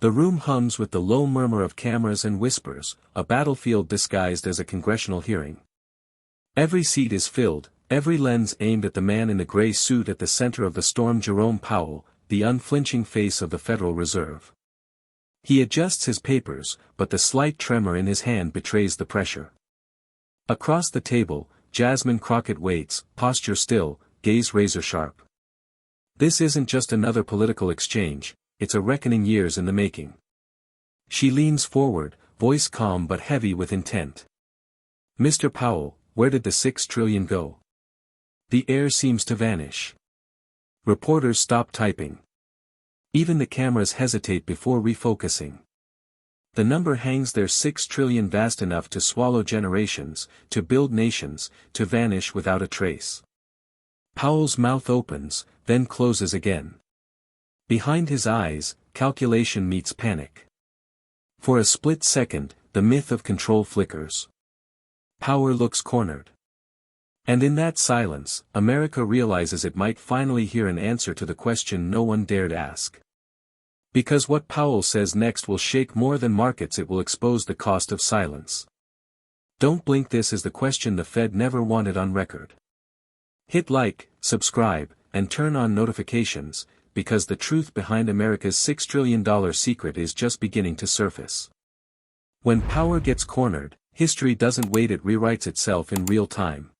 The room hums with the low murmur of cameras and whispers, a battlefield disguised as a congressional hearing. Every seat is filled, every lens aimed at the man in the gray suit at the center of the storm, Jerome Powell, the unflinching face of the Federal Reserve. He adjusts his papers, but the slight tremor in his hand betrays the pressure. Across the table, Jasmine Crockett waits, posture still, gaze razor-sharp. This isn't just another political exchange, it's a reckoning years in the making. She leans forward, voice calm but heavy with intent. "Mr. Powell, where did the $6 trillion go?" The air seems to vanish. Reporters stop typing. Even the cameras hesitate before refocusing. The number hangs there, $6 trillion, vast enough to swallow generations, to build nations, to vanish without a trace. Powell's mouth opens, then closes again. Behind his eyes, calculation meets panic. For a split second, the myth of control flickers. Power looks cornered. And in that silence, America realizes it might finally hear an answer to the question no one dared ask. Because what Powell says next will shake more than markets, it will expose the cost of silence. Don't blink. This is the question the Fed never wanted on record. Hit like, subscribe, and turn on notifications, because the truth behind America's $6 trillion secret is just beginning to surface. When power gets cornered, history doesn't wait, it rewrites itself in real time.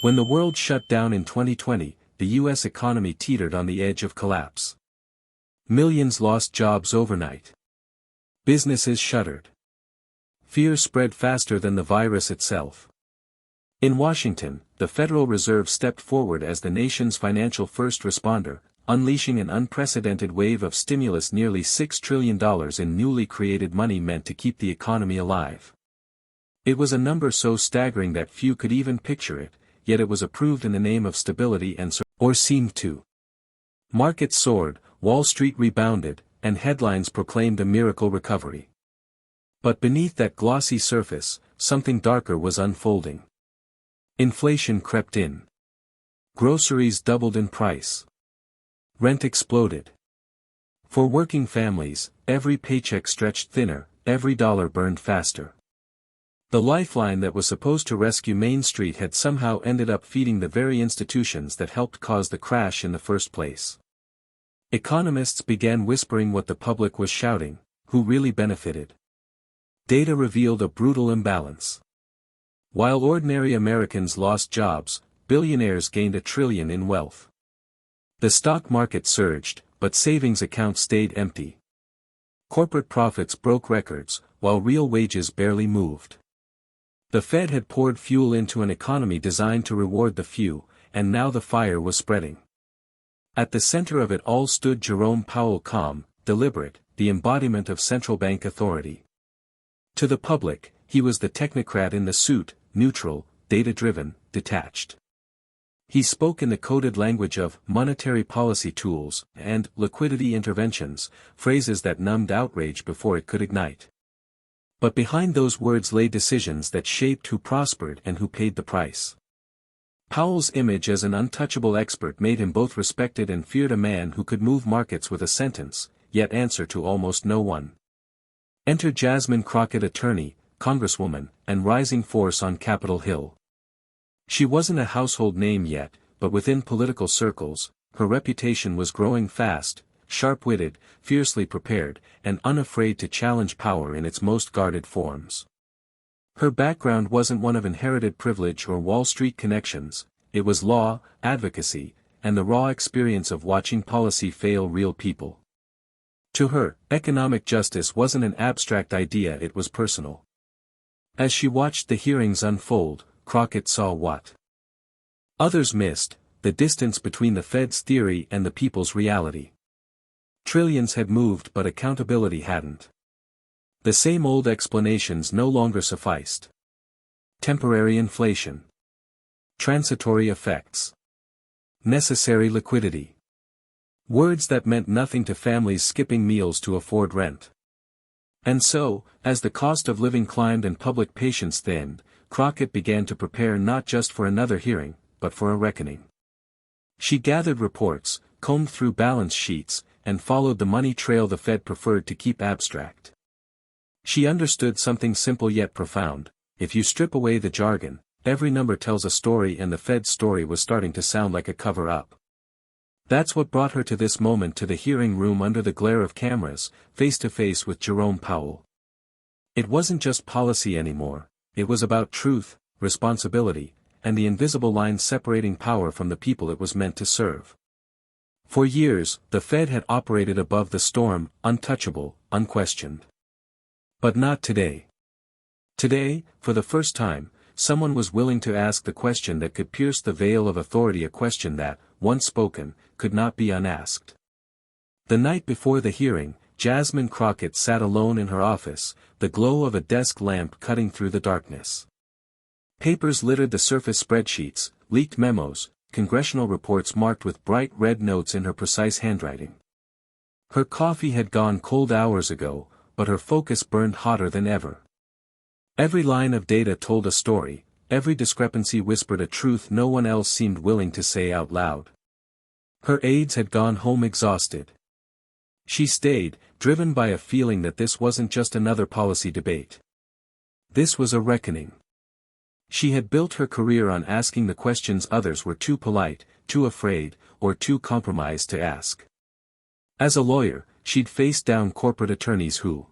When the world shut down in 2020, the U.S. economy teetered on the edge of collapse. Millions lost jobs overnight. Businesses shuttered. Fear spread faster than the virus itself. In Washington, the Federal Reserve stepped forward as the nation's financial first responder, unleashing an unprecedented wave of stimulus. Nearly $6 trillion in newly created money meant to keep the economy alive. It was a number so staggering that few could even picture it, yet it was approved in the name of stability and or seemed to. Markets soared, Wall Street rebounded, and headlines proclaimed a miracle recovery. But beneath that glossy surface, something darker was unfolding. Inflation crept in. Groceries doubled in price. Rent exploded. For working families, every paycheck stretched thinner, every dollar burned faster. The lifeline that was supposed to rescue Main Street had somehow ended up feeding the very institutions that helped cause the crash in the first place. Economists began whispering what the public was shouting: who really benefited? Data revealed a brutal imbalance. While ordinary Americans lost jobs, billionaires gained $1 trillion in wealth. The stock market surged, but savings accounts stayed empty. Corporate profits broke records, while real wages barely moved. The Fed had poured fuel into an economy designed to reward the few, and now the fire was spreading. At the center of it all stood Jerome Powell, calm, deliberate, the embodiment of central bank authority. To the public, he was the technocrat in the suit, neutral, data-driven, detached. He spoke in the coded language of monetary policy tools and liquidity interventions, phrases that numbed outrage before it could ignite. But behind those words lay decisions that shaped who prospered and who paid the price. Powell's image as an untouchable expert made him both respected and feared, a man who could move markets with a sentence, yet answer to almost no one. Enter Jasmine Crockett, attorney, congresswoman, and rising force on Capitol Hill. She wasn't a household name yet, but within political circles, her reputation was growing fast, sharp-witted, fiercely prepared, and unafraid to challenge power in its most guarded forms. Her background wasn't one of inherited privilege or Wall Street connections, it was law, advocacy, and the raw experience of watching policy fail real people. To her, economic justice wasn't an abstract idea, it was personal. As she watched the hearings unfold, Crockett saw what others missed: the distance between the Fed's theory and the people's reality. Trillions had moved, but accountability hadn't. The same old explanations no longer sufficed. Temporary inflation. Transitory effects. Necessary liquidity. Words that meant nothing to families skipping meals to afford rent. And so, as the cost of living climbed and public patience thinned, Crockett began to prepare not just for another hearing, but for a reckoning. She gathered reports, combed through balance sheets, and followed the money trail the Fed preferred to keep abstract. She understood something simple yet profound: if you strip away the jargon, every number tells a story, and the Fed's story was starting to sound like a cover-up. That's what brought her to this moment, to the hearing room under the glare of cameras, face to face with Jerome Powell. It wasn't just policy anymore, it was about truth, responsibility, and the invisible line separating power from the people it was meant to serve. For years, the Fed had operated above the storm, untouchable, unquestioned. But not today. Today, for the first time, someone was willing to ask the question that could pierce the veil of authority, a question that, once spoken, could not be unasked. The night before the hearing, Jasmine Crockett sat alone in her office, the glow of a desk lamp cutting through the darkness. Papers littered the surface: spreadsheets, leaked memos, congressional reports marked with bright red notes in her precise handwriting. Her coffee had gone cold hours ago, but her focus burned hotter than ever. Every line of data told a story, every discrepancy whispered a truth no one else seemed willing to say out loud. Her aides had gone home exhausted. She stayed, driven by a feeling that this wasn't just another policy debate. This was a reckoning. She had built her career on asking the questions others were too polite, too afraid, or too compromised to ask. As a lawyer, she'd faced down corporate attorneys who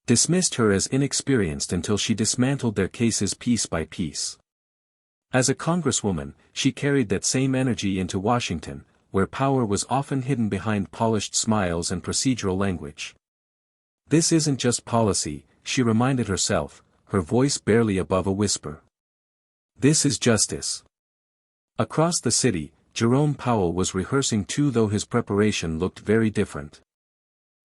dismissed her as inexperienced until she dismantled their cases piece by piece. As a congresswoman, she carried that same energy into Washington, where power was often hidden behind polished smiles and procedural language. This isn't just policy, she reminded herself, her voice barely above a whisper. This is justice. Across the city, Jerome Powell was rehearsing too, though his preparation looked very different.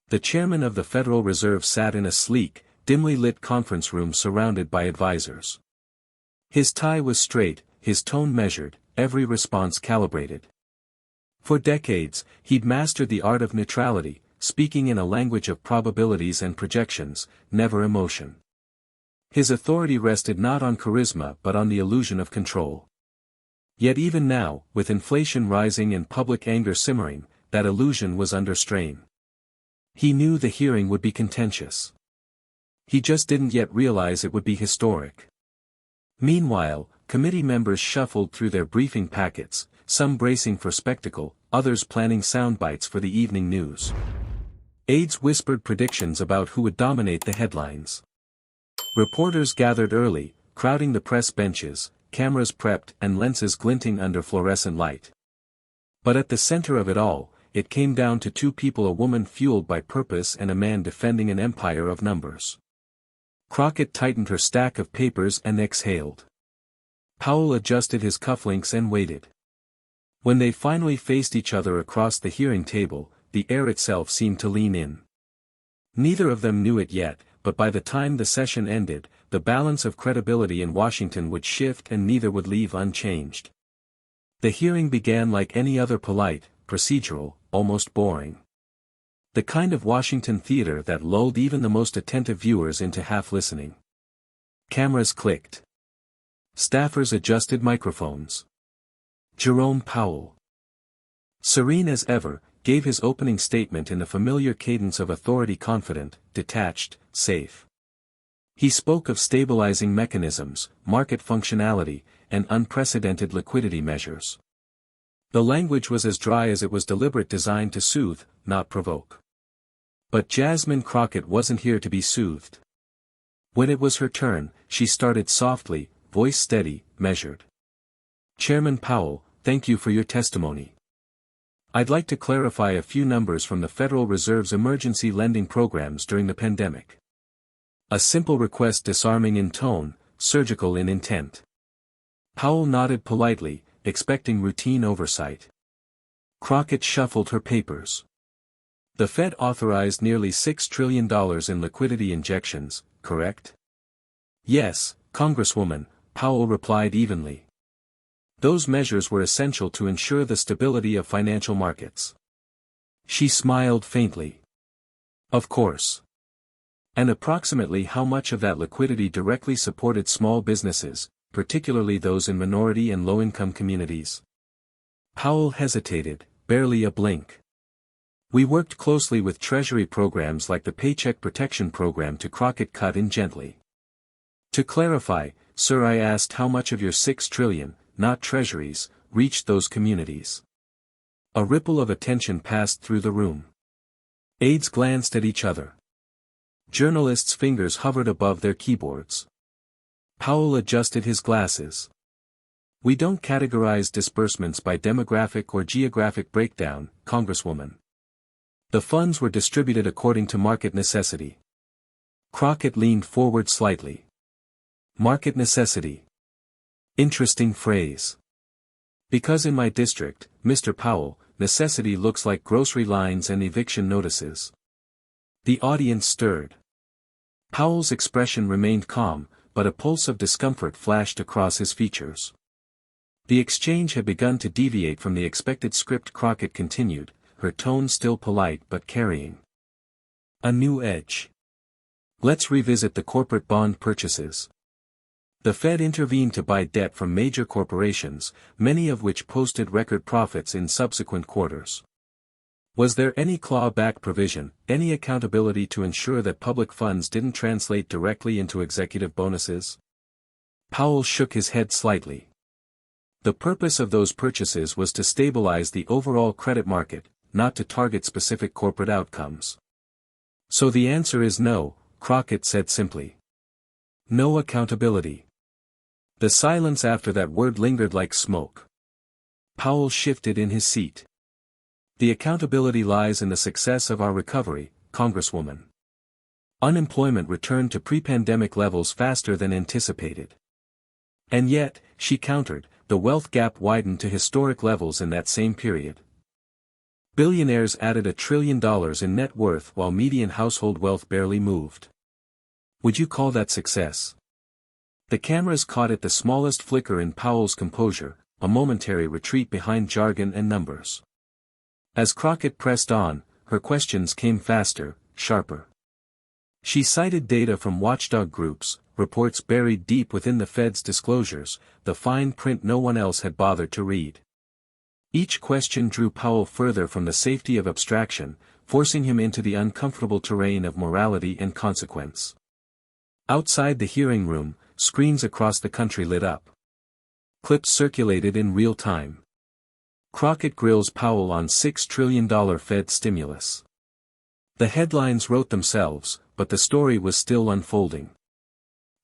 The chairman of the Federal Reserve sat in a sleek, dimly lit conference room surrounded by advisors. His tie was straight, his tone measured, every response calibrated. For decades, he'd mastered the art of neutrality, speaking in a language of probabilities and projections, never emotion. His authority rested not on charisma but on the illusion of control. Yet even now, with inflation rising and public anger simmering, that illusion was under strain. He knew the hearing would be contentious. He just didn't yet realize it would be historic. Meanwhile, committee members shuffled through their briefing packets, some bracing for spectacle, others planning sound bites for the evening news. Aides whispered predictions about who would dominate the headlines. Reporters gathered early, crowding the press benches, cameras prepped and lenses glinting under fluorescent light. But at the center of it all, it came down to two people: a woman fueled by purpose and a man defending an empire of numbers. Crockett tightened her stack of papers and exhaled. Powell adjusted his cufflinks and waited. When they finally faced each other across the hearing table, the air itself seemed to lean in. Neither of them knew it yet, but by the time the session ended, the balance of credibility in Washington would shift and neither would leave unchanged. The hearing began like any other: polite, procedural, almost boring. The kind of Washington theater that lulled even the most attentive viewers into half-listening. Cameras clicked. Staffers adjusted microphones. Jerome Powell, serene as ever, gave his opening statement in the familiar cadence of authority: confident, detached, safe. He spoke of stabilizing mechanisms, market functionality, and unprecedented liquidity measures. The language was as dry as it was deliberate, designed to soothe, not provoke. But Jasmine Crockett wasn't here to be soothed. When it was her turn, she started softly, voice steady, measured. Chairman Powell, thank you for your testimony. I'd like to clarify a few numbers from the Federal Reserve's emergency lending programs during the pandemic. A simple request, disarming in tone, surgical in intent. Powell nodded politely, expecting routine oversight. Crockett shuffled her papers. The Fed authorized nearly $6 trillion in liquidity injections, correct? Yes, Congresswoman, Powell replied evenly. Those measures were essential to ensure the stability of financial markets. She smiled faintly. Of course. And approximately how much of that liquidity directly supported small businesses, particularly those in minority and low-income communities? Powell hesitated, barely a blink. We worked closely with Treasury programs like the Paycheck Protection Program to Crockett cut in gently. To clarify, sir, I asked how much of your $6 trillion, not treasuries, reached those communities. A ripple of attention passed through the room. Aides glanced at each other. Journalists' fingers hovered above their keyboards. Powell adjusted his glasses. We don't categorize disbursements by demographic or geographic breakdown, Congresswoman. The funds were distributed according to market necessity. Crockett leaned forward slightly. Market necessity. Interesting phrase. Because in my district, Mr. Powell, necessity looks like grocery lines and eviction notices. The audience stirred. Powell's expression remained calm, but a pulse of discomfort flashed across his features. The exchange had begun to deviate from the expected script. Crockett continued, her tone still polite but carrying a new edge. Let's revisit the corporate bond purchases. The Fed intervened to buy debt from major corporations, many of which posted record profits in subsequent quarters. Was there any clawback provision, any accountability to ensure that public funds didn't translate directly into executive bonuses? Powell shook his head slightly. The purpose of those purchases was to stabilize the overall credit market, not to target specific corporate outcomes. So the answer is no, Crockett said simply. No accountability. The silence after that word lingered like smoke. Powell shifted in his seat. The accountability lies in the success of our recovery, Congresswoman. Unemployment returned to pre-pandemic levels faster than anticipated. And yet, she countered, the wealth gap widened to historic levels in that same period. Billionaires added $1 trillion in net worth while median household wealth barely moved. Would you call that success? The cameras caught at the smallest flicker in Powell's composure, a momentary retreat behind jargon and numbers. As Crockett pressed on, her questions came faster, sharper. She cited data from watchdog groups, reports buried deep within the Fed's disclosures, the fine print no one else had bothered to read. Each question drew Powell further from the safety of abstraction, forcing him into the uncomfortable terrain of morality and consequence. Outside the hearing room, screens across the country lit up. Clips circulated in real time. Crockett grills Powell on $6 trillion Fed stimulus. The headlines wrote themselves, but the story was still unfolding.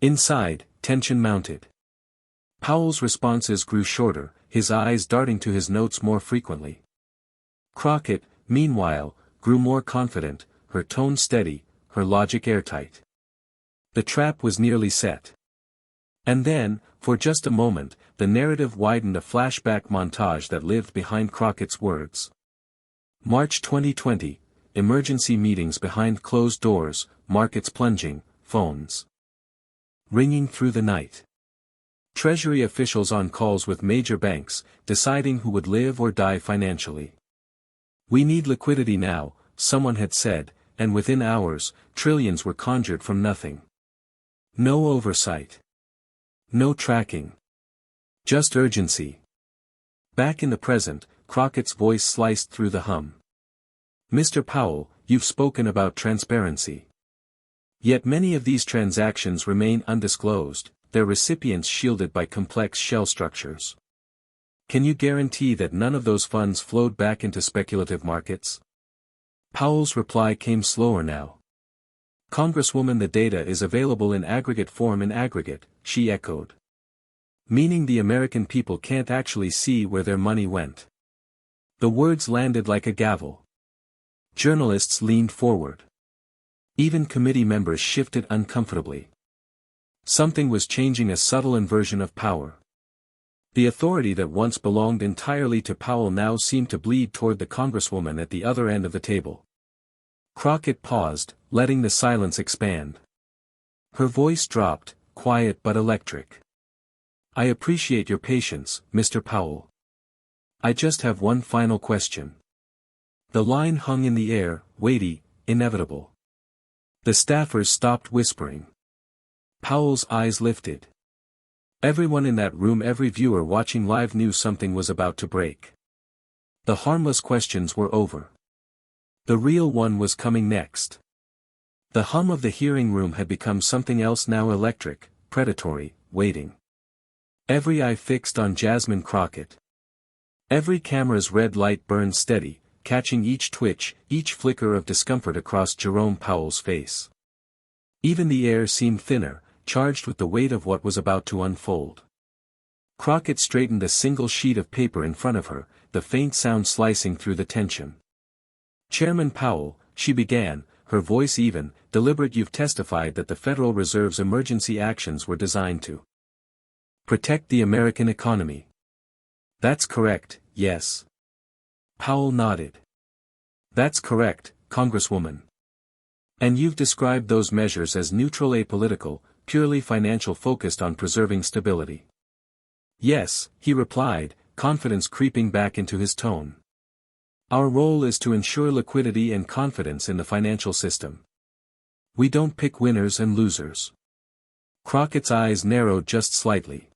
Inside, tension mounted. Powell's responses grew shorter, his eyes darting to his notes more frequently. Crockett, meanwhile, grew more confident, her tone steady, her logic airtight. The trap was nearly set. And then, for just a moment, the narrative widened, a flashback montage that lived behind Crockett's words. March 2020, emergency meetings behind closed doors, markets plunging, phones ringing through the night. Treasury officials on calls with major banks, deciding who would live or die financially. We need liquidity now, someone had said, and within hours, trillions were conjured from nothing. No oversight. No tracking. Just urgency. Back in the present, Crockett's voice sliced through the hum. Mr. Powell, you've spoken about transparency. Yet many of these transactions remain undisclosed, their recipients shielded by complex shell structures. Can you guarantee that none of those funds flowed back into speculative markets? Powell's reply came slower now. Congresswoman, the data is available in aggregate form. In aggregate, she echoed. Meaning the American people can't actually see where their money went. The words landed like a gavel. Journalists leaned forward. Even committee members shifted uncomfortably. Something was changing, a subtle inversion of power. The authority that once belonged entirely to Powell now seemed to bleed toward the Congresswoman at the other end of the table. Crockett paused, letting the silence expand. Her voice dropped, quiet but electric. I appreciate your patience, Mr. Powell. I just have one final question. The line hung in the air, weighty, inevitable. The staffers stopped whispering. Powell's eyes lifted. Everyone in that room, every viewer watching live, knew something was about to break. The harmless questions were over. The real one was coming next. The hum of the hearing room had become something else now, electric, predatory, waiting. Every eye fixed on Jasmine Crockett. Every camera's red light burned steady, catching each twitch, each flicker of discomfort across Jerome Powell's face. Even the air seemed thinner, charged with the weight of what was about to unfold. Crockett straightened a single sheet of paper in front of her, the faint sound slicing through the tension. "Chairman Powell," she began, her voice even, deliberate. "You've testified that the Federal Reserve's emergency actions were designed to protect the American economy." "That's correct, yes." Powell nodded. "That's correct, Congresswoman. And you've described those measures as neutral, apolitical, purely financial, focused on preserving stability." "Yes," he replied, confidence creeping back into his tone. "Our role is to ensure liquidity and confidence in the financial system. We don't pick winners and losers." Crockett's eyes narrowed just slightly.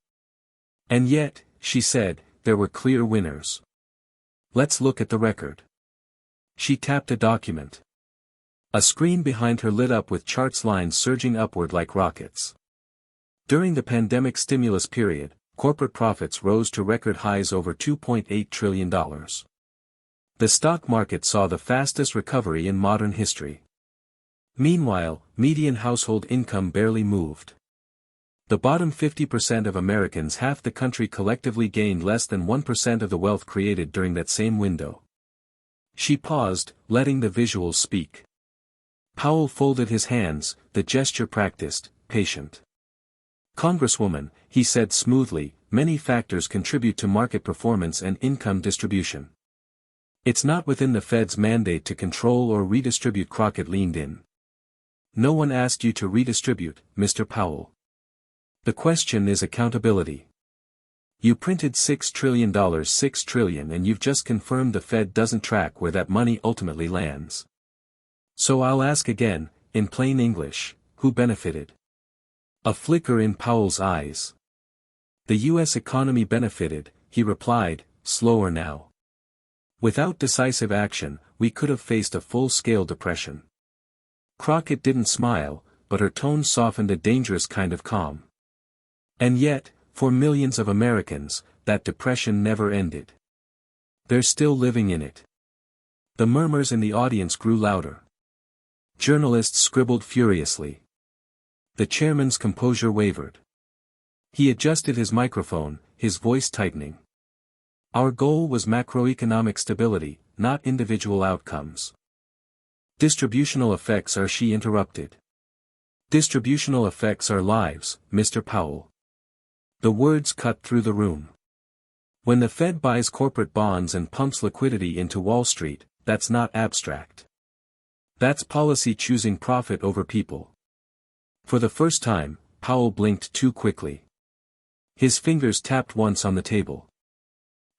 "And yet," she said, "there were clear winners. Let's look at the record." She tapped a document. A screen behind her lit up with charts, lines surging upward like rockets. During the pandemic stimulus period, corporate profits rose to record highs over $2.8 trillion. The stock market saw the fastest recovery in modern history. Meanwhile, median household income barely moved. The bottom 50% of Americans, half the country, collectively gained less than 1% of the wealth created during that same window. She paused, letting the visuals speak. Powell folded his hands, the gesture practiced, patient. "Congresswoman," he said smoothly, "many factors contribute to market performance and income distribution. It's not within the Fed's mandate to control or redistribute." Crockett leaned in. "No one asked you to redistribute, Mr. Powell. The question is accountability. You printed $6 trillion, $6 trillion, and you've just confirmed the Fed doesn't track where that money ultimately lands. So I'll ask again, in plain English, who benefited?" A flicker in Powell's eyes. "The U.S. economy benefited," he replied, slower now. "Without decisive action, we could have faced a full-scale depression." Crockett didn't smile, but her tone softened, a dangerous kind of calm. "And yet, for millions of Americans, that depression never ended. They're still living in it." The murmurs in the audience grew louder. Journalists scribbled furiously. The chairman's composure wavered. He adjusted his microphone, his voice tightening. "Our goal was macroeconomic stability, not individual outcomes." "Distributional effects are," she interrupted. "Distributional effects are lives, Mr. Powell." The words cut through the room. "When the Fed buys corporate bonds and pumps liquidity into Wall Street, that's not abstract. That's policy choosing profit over people." For the first time, Powell blinked too quickly. His fingers tapped once on the table.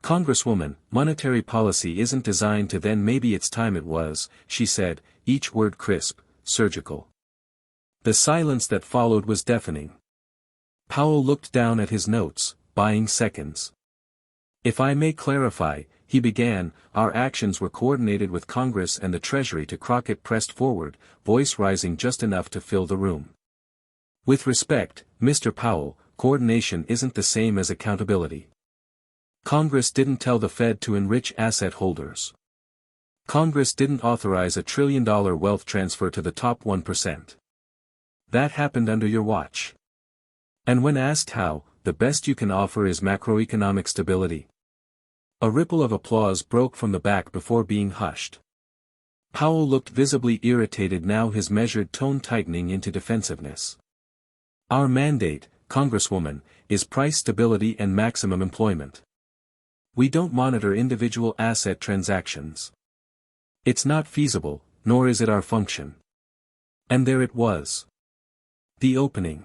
"Congresswoman, monetary policy isn't designed to then maybe it's time it was," she said, each word crisp, surgical. The silence that followed was deafening. Powell looked down at his notes, buying seconds. "If I may clarify," he began, "our actions were coordinated with Congress and the Treasury to." Crockett pressed forward, voice rising just enough to fill the room. "With respect, Mr. Powell, coordination isn't the same as accountability. Congress didn't tell the Fed to enrich asset holders. Congress didn't authorize $1 trillion wealth transfer to the top 1%. That happened under your watch. And when asked how, the best you can offer is macroeconomic stability." A ripple of applause broke from the back before being hushed. Powell looked visibly irritated now, his measured tone tightening into defensiveness. "Our mandate, Congresswoman, is price stability and maximum employment. We don't monitor individual asset transactions. It's not feasible, nor is it our function." And there it was. The opening.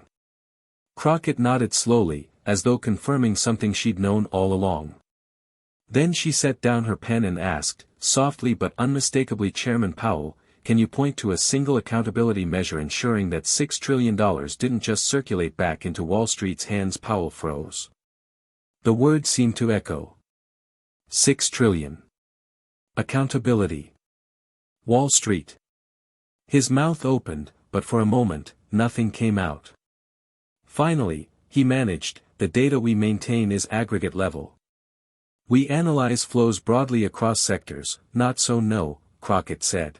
Crockett nodded slowly, as though confirming something she'd known all along. Then she set down her pen and asked, softly but unmistakably, "Chairman Powell, can you point to a single accountability measure ensuring that $6 trillion didn't just circulate back into Wall Street's hands?" Powell froze. The word seemed to echo. $6 trillion. Accountability. Wall Street. His mouth opened, but for a moment, nothing came out. Finally, he managed, the data we maintain is aggregate level. We analyze flows broadly across sectors, not so no, Crockett said.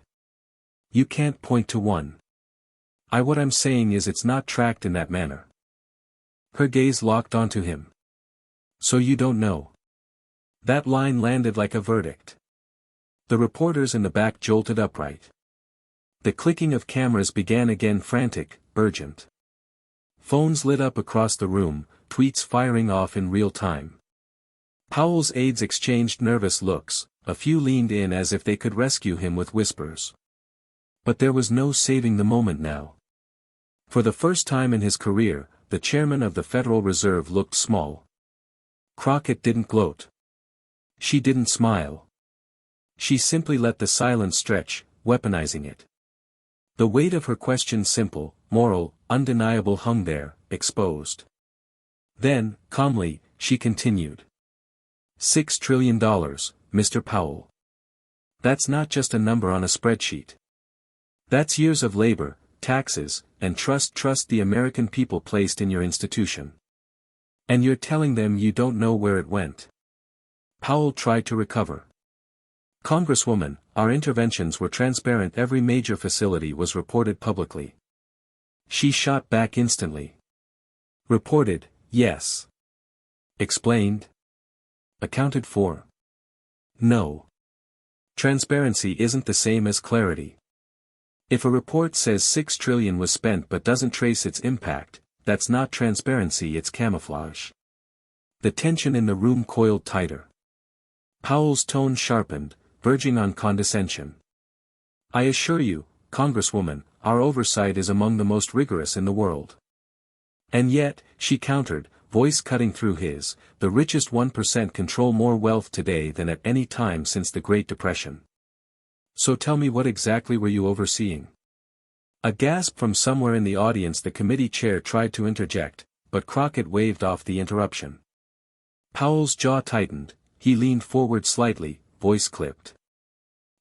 You can't point to one. What I'm saying is it's not tracked in that manner. Her gaze locked onto him. So you don't know. That line landed like a verdict. The reporters in the back jolted upright. The clicking of cameras began again, frantic, urgent. Phones lit up across the room, tweets firing off in real time. Powell's aides exchanged nervous looks, a few leaned in as if they could rescue him with whispers. But there was no saving the moment now. For the first time in his career, the chairman of the Federal Reserve looked small. Crockett didn't gloat. She didn't smile. She simply let the silence stretch, weaponizing it. The weight of her question, simple, moral, undeniable, hung there, exposed. Then, calmly, she continued. $6 trillion, Mr. Powell. That's not just a number on a spreadsheet. That's years of labor, taxes, and trust the American people placed in your institution. And you're telling them you don't know where it went. Powell tried to recover. Congresswoman, our interventions were transparent. Every major facility was reported publicly. She shot back instantly. Reported, yes. Explained? Accounted for? No. Transparency isn't the same as clarity. If a report says $6 trillion was spent but doesn't trace its impact, that's not transparency, it's camouflage. The tension in the room coiled tighter. Powell's tone sharpened, verging on condescension. I assure you, Congresswoman, our oversight is among the most rigorous in the world. And yet, she countered, voice cutting through his, the richest 1% control more wealth today than at any time since the Great Depression. So tell me, what exactly were you overseeing? A gasp from somewhere in the audience. The committee chair tried to interject, but Crockett waved off the interruption. Powell's jaw tightened, he leaned forward slightly, voice clipped.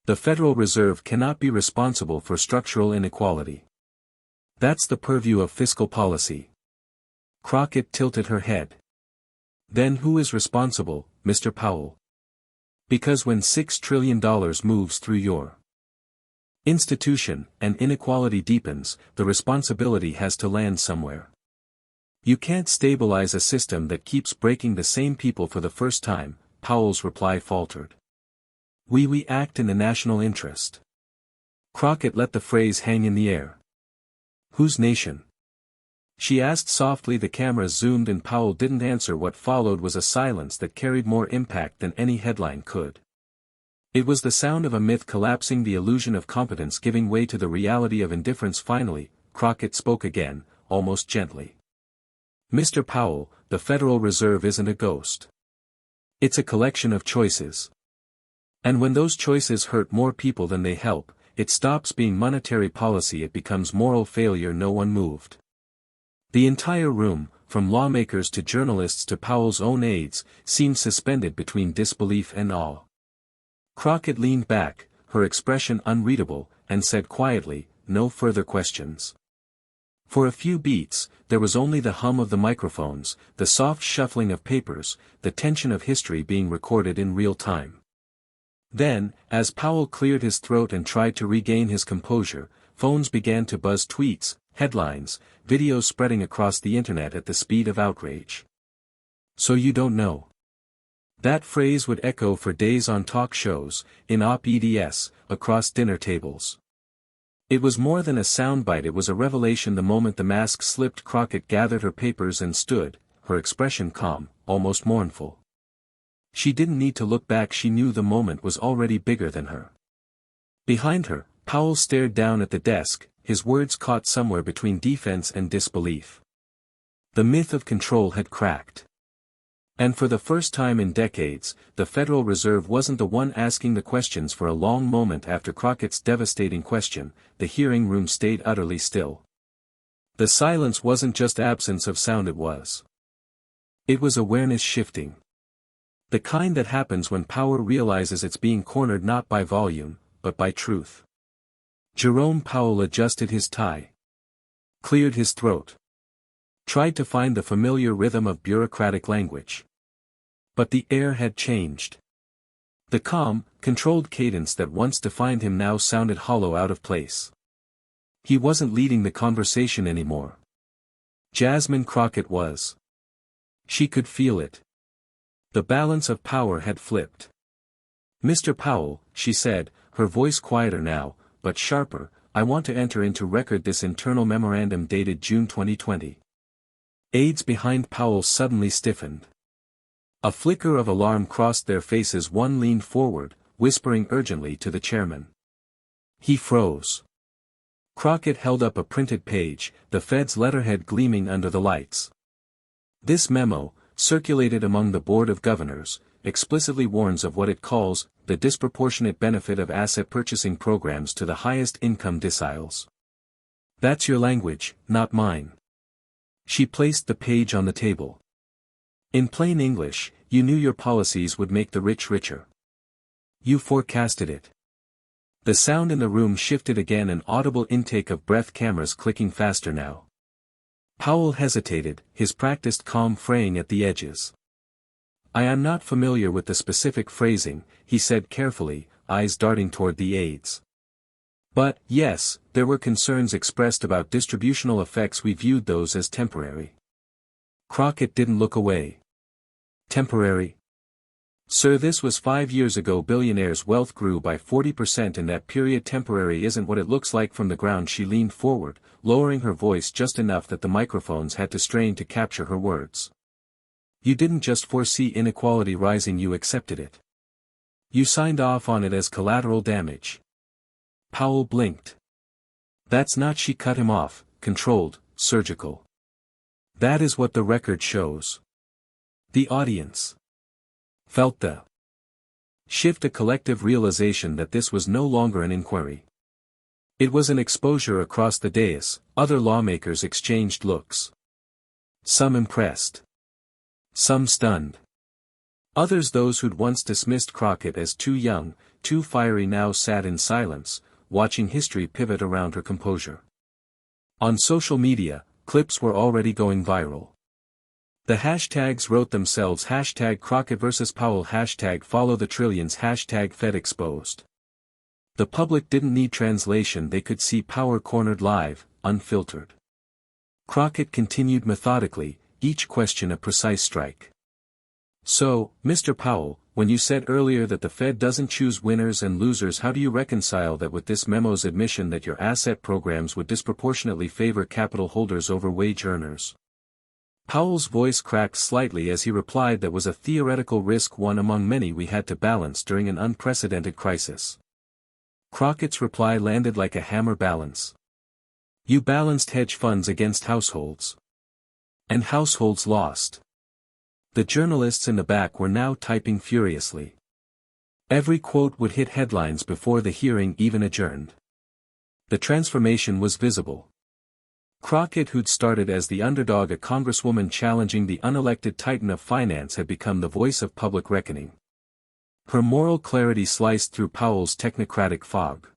The Federal Reserve cannot be responsible for structural inequality. That's the purview of fiscal policy. Crockett tilted her head. Then who is responsible, Mr. Powell? Because when $6 trillion moves through your institution, and inequality deepens, the responsibility has to land somewhere. You can't stabilize a system that keeps breaking the same people for the first time, Powell's reply faltered. We act in the national interest. Crockett let the phrase hang in the air. Whose nation? She asked softly. The cameras zoomed and Powell didn't answer. What followed was a silence that carried more impact than any headline could. It was the sound of a myth collapsing, the illusion of competence giving way to the reality of indifference. Finally, Crockett spoke again, almost gently. Mr. Powell, the Federal Reserve isn't a ghost. It's a collection of choices. And when those choices hurt more people than they help, it stops being monetary policy, it becomes moral failure. No one moved. The entire room, from lawmakers to journalists to Powell's own aides, seemed suspended between disbelief and awe. Crockett leaned back, her expression unreadable, and said quietly, no further questions. For a few beats, there was only the hum of the microphones, the soft shuffling of papers, the tension of history being recorded in real time. Then, as Powell cleared his throat and tried to regain his composure, phones began to buzz, tweets, headlines, videos spreading across the internet at the speed of outrage. So you don't know. That phrase would echo for days on talk shows, in op-eds, across dinner tables. It was more than a soundbite, it was a revelation. The moment the mask slipped, Crockett gathered her papers and stood, her expression calm, almost mournful. She didn't need to look back, she knew the moment was already bigger than her. Behind her, Powell stared down at the desk, his words caught somewhere between defense and disbelief. The myth of control had cracked. And for the first time in decades, the Federal Reserve wasn't the one asking the questions. For a long moment after Crockett's devastating question, the hearing room stayed utterly still. The silence wasn't just absence of sound, it was awareness shifting. The kind that happens when power realizes it's being cornered not by volume, but by truth. Jerome Powell adjusted his tie. Cleared his throat. Tried to find the familiar rhythm of bureaucratic language. But the air had changed. The calm, controlled cadence that once defined him now sounded hollow, out of place. He wasn't leading the conversation anymore. Jasmine Crockett was. She could feel it. The balance of power had flipped. "Mr. Powell," she said, her voice quieter now, but sharper, "I want to enter into record this internal memorandum dated June 2020. Aides behind Powell suddenly stiffened. A flicker of alarm crossed their faces. One leaned forward, whispering urgently to the chairman. He froze. Crockett held up a printed page, the Fed's letterhead gleaming under the lights. This memo, circulated among the Board of Governors, explicitly warns of what it calls the disproportionate benefit of asset purchasing programs to the highest income deciles. That's your language, not mine. She placed the page on the table. In plain English, you knew your policies would make the rich richer. You forecasted it. The sound in the room shifted again, an audible intake of breath, cameras clicking faster now. Powell hesitated, his practiced calm fraying at the edges. "I am not familiar with the specific phrasing," he said carefully, eyes darting toward the aides. "But, yes, there were concerns expressed about distributional effects. We viewed those as temporary." Crockett didn't look away. "Temporary? Sir, this was 5 years ago. Billionaires' wealth grew by 40% in that period. Temporary isn't what it looks like from the ground." She leaned forward, lowering her voice just enough that the microphones had to strain to capture her words. "You didn't just foresee inequality rising, you accepted it. You signed off on it as collateral damage." Powell blinked. "That's not," she cut him off, "controlled, surgical. That is what the record shows." The audience felt the shift, a collective realization that this was no longer an inquiry. It was an exposure. Across the dais, other lawmakers exchanged looks. Some impressed. Some stunned. Others, those who'd once dismissed Crockett as too young, too fiery, now sat in silence, watching history pivot around her composure. On social media, clips were already going viral. The hashtags wrote themselves: hashtag Crockett vs. Powell, hashtag Follow the Trillions, hashtag Fed Exposed. The public didn't need translation, they could see power cornered live, unfiltered. Crockett continued methodically, each question a precise strike. "So, Mr. Powell, when you said earlier that the Fed doesn't choose winners and losers, how do you reconcile that with this memo's admission that your asset programs would disproportionately favor capital holders over wage earners?" Powell's voice cracked slightly as he replied, "That was a theoretical risk, one among many we had to balance during an unprecedented crisis." Crockett's reply landed like a hammer. "Balance? You balanced hedge funds against households. And households lost." The journalists in the back were now typing furiously. Every quote would hit headlines before the hearing even adjourned. The transformation was visible. Crockett, who'd started as the underdog, a congresswoman challenging the unelected titan of finance, had become the voice of public reckoning. Her moral clarity sliced through Powell's technocratic fog.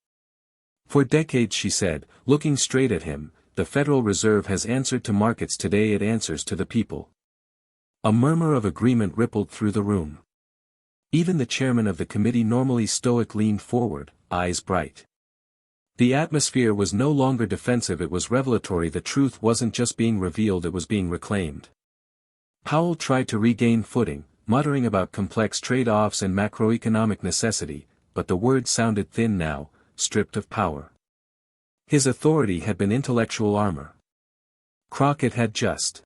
"For decades," she said, looking straight at him, "the Federal Reserve has answered to markets. Today it answers to the people." A murmur of agreement rippled through the room. Even the chairman of the committee, normally stoic, leaned forward, eyes bright. The atmosphere was no longer defensive, it was revelatory. The truth wasn't just being revealed, it was being reclaimed. Powell tried to regain footing, muttering about complex trade-offs and macroeconomic necessity, but the words sounded thin now, stripped of power. His authority had been intellectual armor. Crockett had just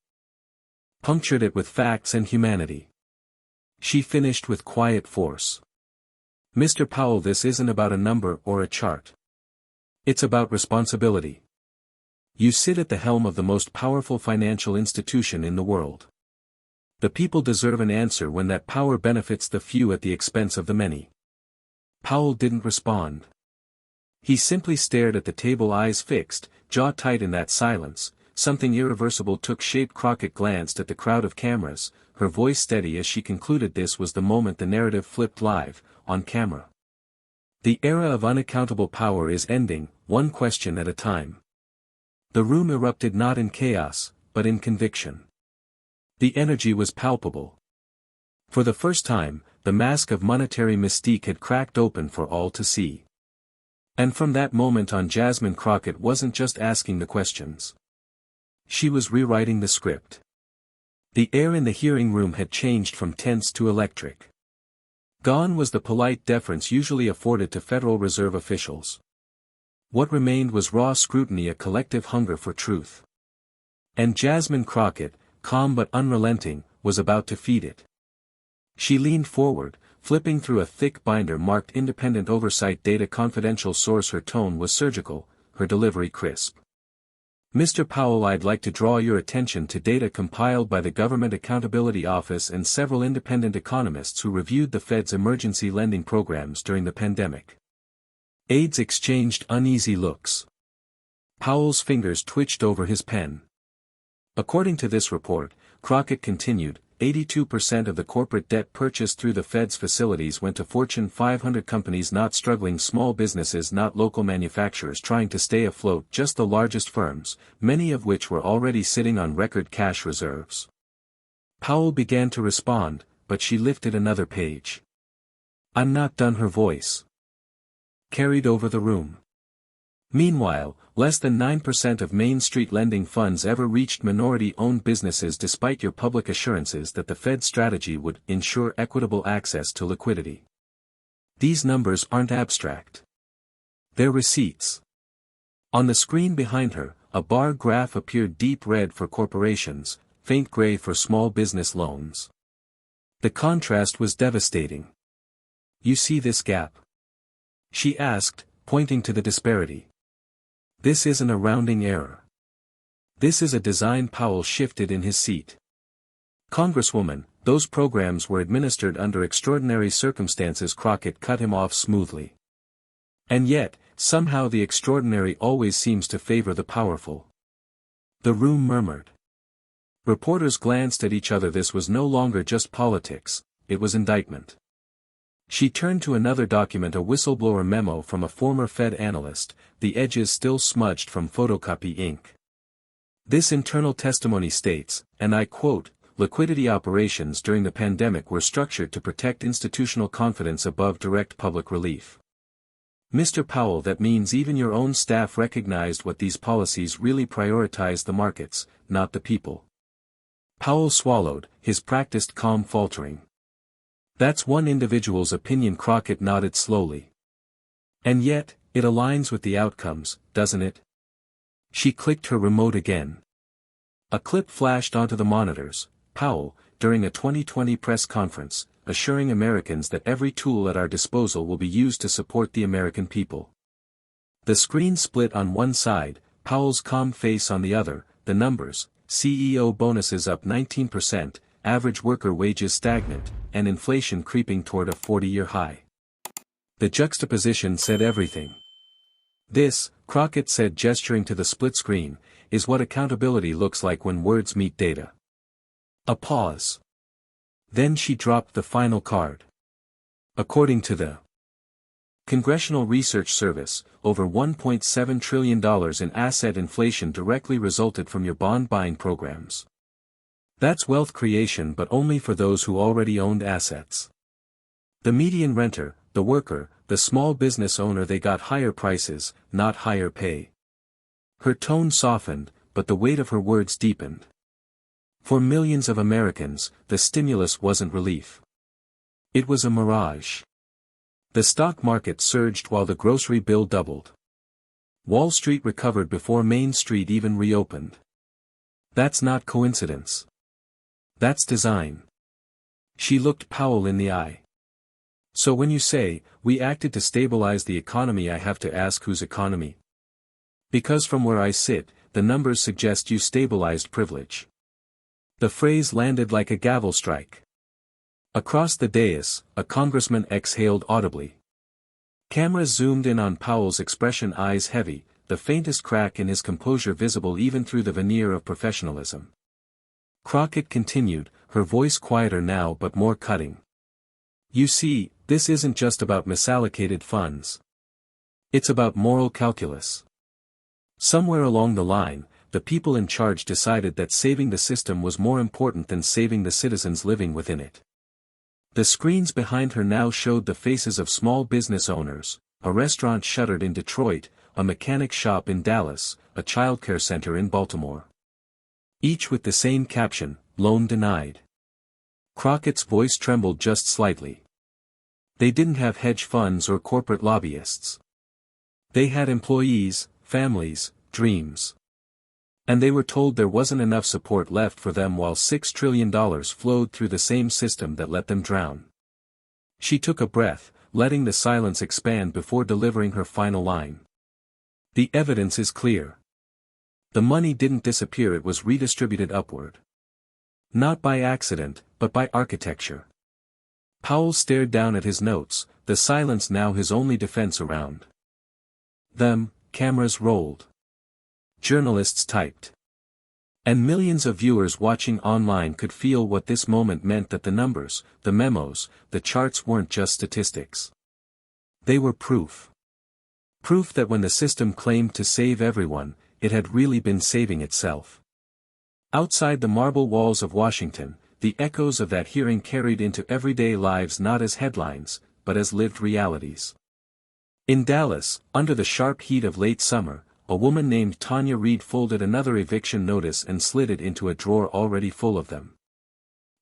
punctured it with facts and humanity. She finished with quiet force. "Mr. Powell, this isn't about a number or a chart. It's about responsibility. You sit at the helm of the most powerful financial institution in the world. The people deserve an answer when that power benefits the few at the expense of the many." Powell didn't respond. He simply stared at the table, eyes fixed, jaw tight. In that silence, something irreversible took shape. Crockett glanced at the crowd of cameras, her voice steady as she concluded. This was the moment the narrative flipped live, on camera. The era of unaccountable power is ending, one question at a time. The room erupted not in chaos, but in conviction. The energy was palpable. For the first time, the mask of monetary mystique had cracked open for all to see. And from that moment on, Jasmine Crockett wasn't just asking the questions. She was rewriting the script. The air in the hearing room had changed from tense to electric. Gone was the polite deference usually afforded to Federal Reserve officials. What remained was raw scrutiny, a collective hunger for truth. And Jasmine Crockett, calm but unrelenting, was about to feed it. She leaned forward, flipping through a thick binder marked Independent Oversight Data Confidential Source. Her tone was surgical, her delivery crisp. Mr. Powell, I'd like to draw your attention to data compiled by the Government Accountability Office and several independent economists who reviewed the Fed's emergency lending programs during the pandemic. Aides exchanged uneasy looks. Powell's fingers twitched over his pen. According to this report, Crockett continued, 82% of the corporate debt purchased through the Fed's facilities went to Fortune 500 companies, not struggling small businesses, not local manufacturers trying to stay afloat, just the largest firms, many of which were already sitting on record cash reserves. Powell began to respond, but she lifted another page. "I'm not done." Her voice carried over the room. Meanwhile, less than 9% of Main Street lending funds ever reached minority-owned businesses, despite your public assurances that the Fed's strategy would ensure equitable access to liquidity. These numbers aren't abstract. They're receipts. On the screen behind her, a bar graph appeared, deep red for corporations, faint gray for small business loans. The contrast was devastating. "You see this gap?" she asked, pointing to the disparity. "This isn't a rounding error. This is a design." Powell shifted in his seat. "Congresswoman, those programs were administered under extraordinary circumstances." Crockett cut him off smoothly. "And yet, somehow the extraordinary always seems to favor the powerful." The room murmured. Reporters glanced at each other. This was no longer just politics, it was indictment. She turned to another document, a whistleblower memo from a former Fed analyst, the edges still smudged from photocopy ink. This internal testimony states, and I quote, "Liquidity operations during the pandemic were structured to protect institutional confidence above direct public relief." Mr. Powell, that means even your own staff recognized what these policies really prioritized: the markets, not the people. Powell swallowed, his practiced calm faltering. "That's one individual's opinion." Crockett nodded slowly. "And yet, it aligns with the outcomes, doesn't it?" She clicked her remote again. A clip flashed onto the monitors. Powell, during a 2020 press conference, assuring Americans that every tool at our disposal will be used to support the American people. The screen split on one side, Powell's calm face on the other. The numbers: CEO bonuses up 19%, average worker wages stagnant, and inflation creeping toward a 40-year high. The juxtaposition said everything. "This," Crockett said, gesturing to the split screen, "is what accountability looks like when words meet data." A pause. Then she dropped the final card. According to the Congressional Research Service, over $1.7 trillion in asset inflation directly resulted from your bond buying programs. That's wealth creation, but only for those who already owned assets. The median renter, the worker, the small business owner, they got higher prices, not higher pay. Her tone softened, but the weight of her words deepened. For millions of Americans, the stimulus wasn't relief. It was a mirage. The stock market surged while the grocery bill doubled. Wall Street recovered before Main Street even reopened. That's not coincidence. That's design. She looked Powell in the eye. "So when you say, we acted to stabilize the economy," I have to ask, whose economy? Because from where I sit, the numbers suggest you stabilized privilege. The phrase landed like a gavel strike. Across the dais, a congressman exhaled audibly. Cameras zoomed in on Powell's expression, eyes heavy, the faintest crack in his composure visible even through the veneer of professionalism. Crockett continued, her voice quieter now but more cutting. You see, this isn't just about misallocated funds. It's about moral calculus. Somewhere along the line, the people in charge decided that saving the system was more important than saving the citizens living within it. The screens behind her now showed the faces of small business owners, a restaurant shuttered in Detroit, a mechanic shop in Dallas, a childcare center in Baltimore. Each with the same caption, "Loan denied." Crockett's voice trembled just slightly. They didn't have hedge funds or corporate lobbyists. They had employees, families, dreams. And they were told there wasn't enough support left for them while $6 trillion flowed through the same system that let them drown. She took a breath, letting the silence expand before delivering her final line. The evidence is clear. The money didn't disappear, it was redistributed upward. Not by accident, but by architecture. Powell stared down at his notes, the silence now his only defense around them. Cameras rolled. Journalists typed. And millions of viewers watching online could feel what this moment meant, that the numbers, the memos, the charts weren't just statistics. They were proof. Proof that when the system claimed to save everyone, it had really been saving itself. Outside the marble walls of Washington, the echoes of that hearing carried into everyday lives, not as headlines, but as lived realities. In Dallas, under the sharp heat of late summer, a woman named Tanya Reid folded another eviction notice and slid it into a drawer already full of them.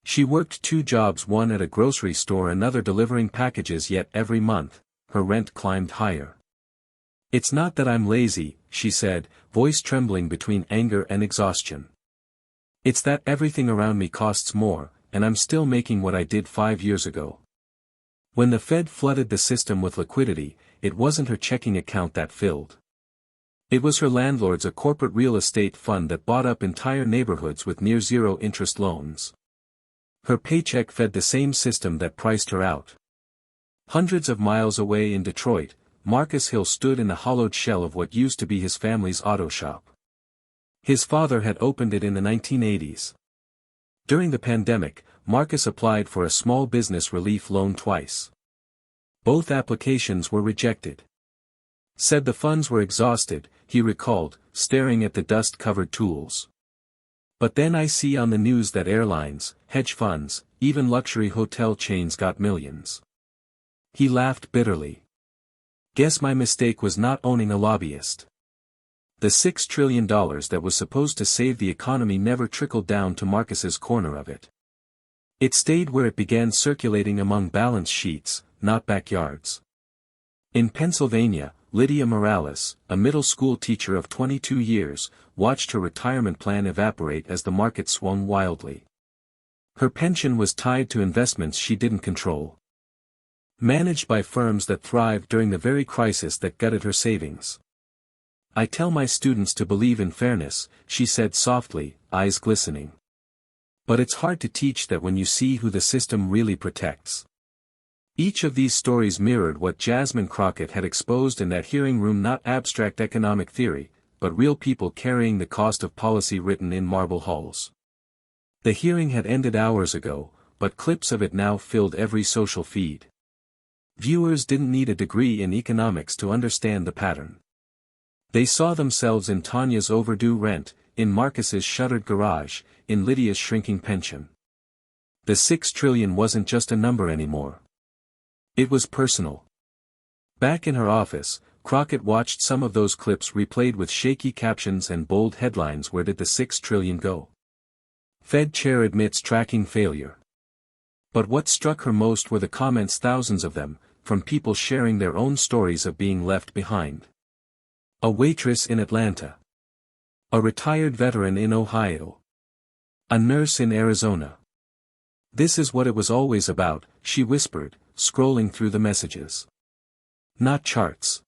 She worked 2 jobs, one at a grocery store, another delivering packages, yet every month, her rent climbed higher. "It's not that I'm lazy," she said, voice trembling between anger and exhaustion. "It's that everything around me costs more, and I'm still making what I did 5 years ago." When the Fed flooded the system with liquidity, it wasn't her checking account that filled. It was her landlord's, a corporate real estate fund that bought up entire neighborhoods with near-zero interest loans. Her paycheck fed the same system that priced her out. Hundreds of miles away in Detroit, Marcus Hill stood in the hollowed shell of what used to be his family's auto shop. His father had opened it in the 1980s. During the pandemic, Marcus applied for a small business relief loan twice. Both applications were rejected. Said the funds were exhausted, he recalled, staring at the dust-covered tools. "But then I see on the news that airlines, hedge funds, even luxury hotel chains got millions." He laughed bitterly. "Guess my mistake was not owning a lobbyist." The $6 trillion that was supposed to save the economy never trickled down to Marcus's corner of it. It stayed where it began, circulating among balance sheets, not backyards. In Pennsylvania, Lydia Morales, a middle school teacher of 22 years, watched her retirement plan evaporate as the market swung wildly. Her pension was tied to investments she didn't control, managed by firms that thrived during the very crisis that gutted her savings. "I tell my students to believe in fairness," she said softly, eyes glistening. "But it's hard to teach that when you see who the system really protects." Each of these stories mirrored what Jasmine Crockett had exposed in that hearing room, not abstract economic theory, but real people carrying the cost of policy written in marble halls. The hearing had ended hours ago, but clips of it now filled every social feed. Viewers didn't need a degree in economics to understand the pattern. They saw themselves in Tanya's overdue rent, in Marcus's shuttered garage, in Lydia's shrinking pension. The $6 trillion wasn't just a number anymore. It was personal. Back in her office, Crockett watched some of those clips replayed with shaky captions and bold headlines. Where did the $6 trillion go? Fed Chair admits tracking failure. But what struck her most were the comments, thousands of them, from people sharing their own stories of being left behind. A waitress in Atlanta. A retired veteran in Ohio. A nurse in Arizona. "This is what it was always about," she whispered, scrolling through the messages. "Not charts.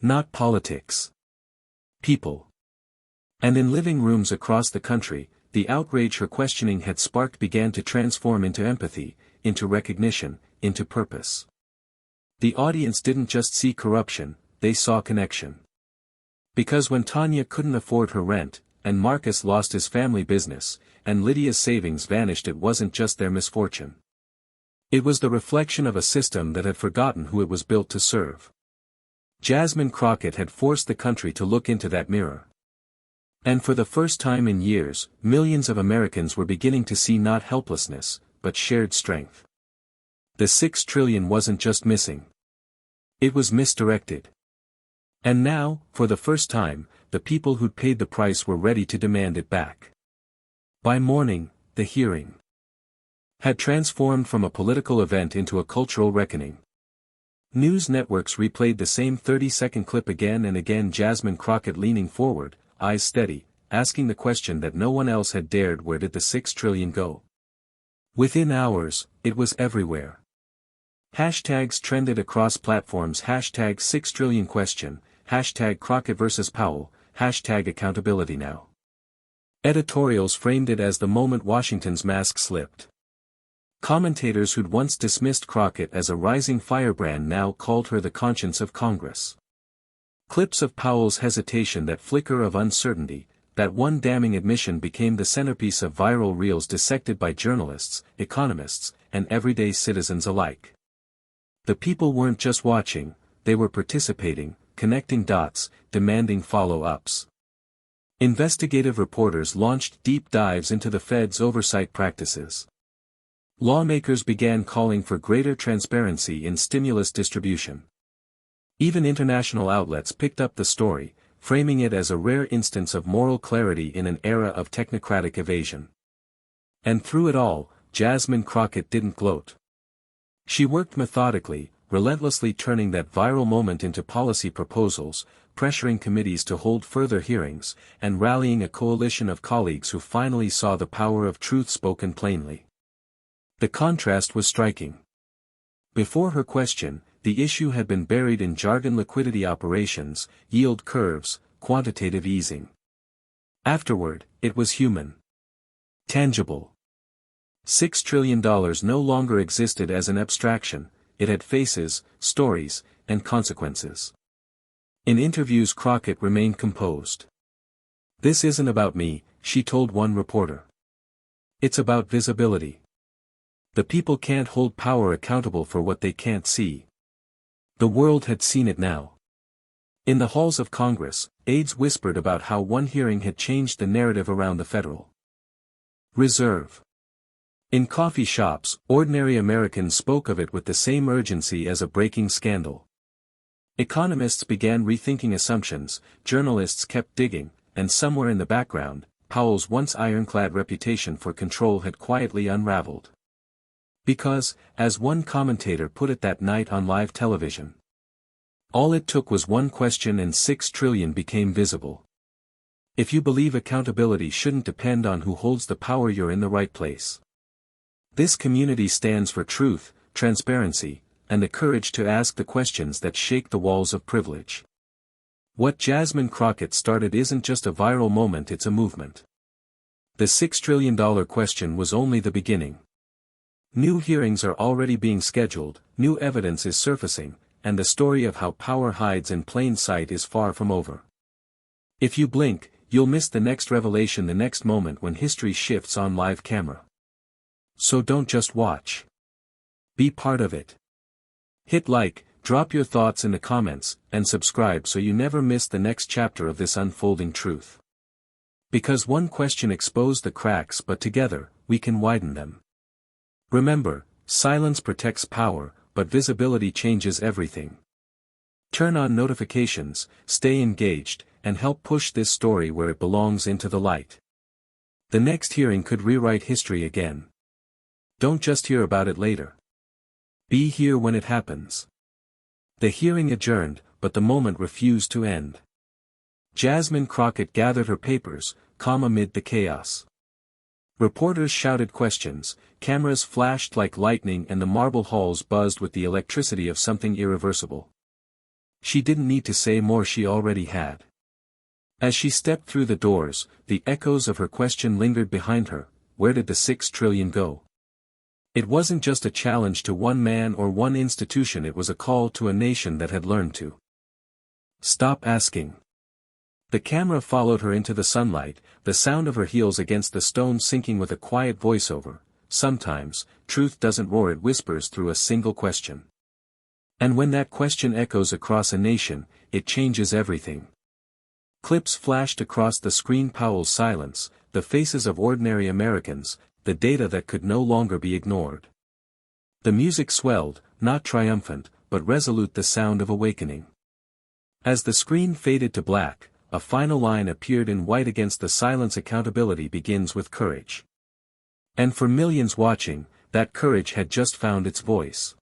Not politics. People." And in living rooms across the country, the outrage her questioning had sparked began to transform into empathy, into recognition, into purpose. The audience didn't just see corruption, they saw connection. Because when Tanya couldn't afford her rent, and Marcus lost his family business, and Lydia's savings vanished, it wasn't just their misfortune. It was the reflection of a system that had forgotten who it was built to serve. Jasmine Crockett had forced the country to look into that mirror. And for the first time in years, millions of Americans were beginning to see not helplessness, but shared strength. The $6 trillion wasn't just missing. It was misdirected. And now, for the first time, the people who'd paid the price were ready to demand it back. By morning, the hearing had transformed from a political event into a cultural reckoning. News networks replayed the same 30-second clip again and again, Jasmine Crockett leaning forward, eyes steady, asking the question that no one else had dared: where did the $6 trillion go? Within hours, it was everywhere. Hashtags trended across platforms: hashtag $6 trillion question, hashtag Crockett vs. Powell, hashtag accountability now. Editorials framed it as the moment Washington's mask slipped. Commentators who'd once dismissed Crockett as a rising firebrand now called her the conscience of Congress. Clips of Powell's hesitation, that flicker of uncertainty, that one damning admission, became the centerpiece of viral reels dissected by journalists, economists, and everyday citizens alike. The people weren't just watching, they were participating, connecting dots, demanding follow-ups. Investigative reporters launched deep dives into the Fed's oversight practices. Lawmakers began calling for greater transparency in stimulus distribution. Even international outlets picked up the story, framing it as a rare instance of moral clarity in an era of technocratic evasion. And through it all, Jasmine Crockett didn't gloat. She worked methodically, relentlessly turning that viral moment into policy proposals, pressuring committees to hold further hearings, and rallying a coalition of colleagues who finally saw the power of truth spoken plainly. The contrast was striking. Before her question, the issue had been buried in jargon: liquidity operations, yield curves, quantitative easing. Afterward, it was human. Tangible. $6 trillion no longer existed as an abstraction, it had faces, stories, and consequences. In interviews, Crockett remained composed. "This isn't about me," she told one reporter. "It's about visibility. The people can't hold power accountable for what they can't see." The world had seen it now. In the halls of Congress, aides whispered about how one hearing had changed the narrative around the Federal Reserve. In coffee shops, ordinary Americans spoke of it with the same urgency as a breaking scandal. Economists began rethinking assumptions, journalists kept digging, and somewhere in the background, Powell's once ironclad reputation for control had quietly unraveled. Because, as one commentator put it that night on live television, all it took was one question and $6 trillion became visible. If you believe accountability shouldn't depend on who holds the power, you're in the right place. This community stands for truth, transparency, and the courage to ask the questions that shake the walls of privilege. What Jasmine Crockett started isn't just a viral moment, it's a movement. The $6 trillion question was only the beginning. New hearings are already being scheduled, new evidence is surfacing, and the story of how power hides in plain sight is far from over. If you blink, you'll miss the next revelation, the next moment when history shifts on live camera. So don't just watch. Be part of it. Hit like, drop your thoughts in the comments, and subscribe so you never miss the next chapter of this unfolding truth. Because one question exposed the cracks, but together, we can widen them. Remember, silence protects power, but visibility changes everything. Turn on notifications, stay engaged, and help push this story where it belongs, into the light. The next hearing could rewrite history again. Don't just hear about it later. Be here when it happens. The hearing adjourned, but the moment refused to end. Jasmine Crockett gathered her papers, calm amid the chaos. Reporters shouted questions, cameras flashed like lightning, and the marble halls buzzed with the electricity of something irreversible. She didn't need to say more, she already had. As she stepped through the doors, the echoes of her question lingered behind her: where did the $6 trillion go? It wasn't just a challenge to one man or one institution, it was a call to a nation that had learned to stop asking. The camera followed her into the sunlight, the sound of her heels against the stone sinking with a quiet voiceover: sometimes, truth doesn't roar, it whispers through a single question. And when that question echoes across a nation, it changes everything. Clips flashed across the screen: Powell's silence, the faces of ordinary Americans, the data that could no longer be ignored. The music swelled, not triumphant, but resolute, the sound of awakening. As the screen faded to black, a final line appeared in white against the silence: accountability begins with courage. And for millions watching, that courage had just found its voice.